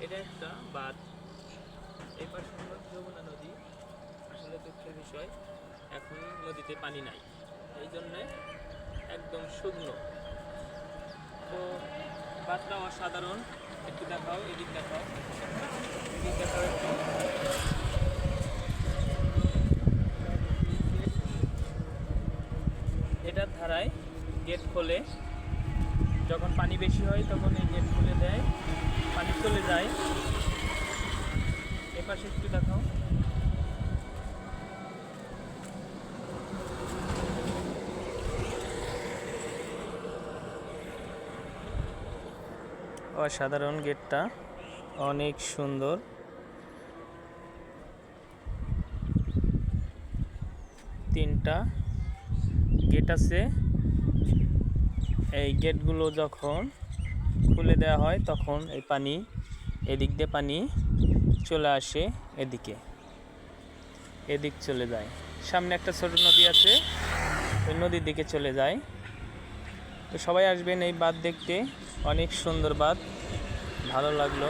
এটা একটা বাঁধ। এই পাশে হলো যমুনা নদী। আসলে দুঃখের বিষয়, এখন নদীতে পানি নাই, এই জন্যে একদম শুকনো। তো বাঁধটা অসাধারণ। একটু দেখাও, এদিক দেখাও, এদিক দেখাও একটু। এটার ধারায় গেট খোলে, যখন পানি বেশি হয় তখন এই গেট খুলে দেয়, পানি চলে যায়। এপাশে একটু দেখাও। অসাধারণ, গেটটা অনেক সুন্দর। তিনটা গেট আছে। এই গেটগুলো যখন খুলে দেওয়া হয় তখন এই পানি এদিক দিয়ে পানি চলে আসে, এদিক চলে যায়। সামনে একটা ছোট নদী আছে, ওই নদীর দিকে চলে যায়। তো সবাই আসবেন এই বাঁধ দেখতে, অনেক সুন্দর বাঁধ, ভালো লাগলো।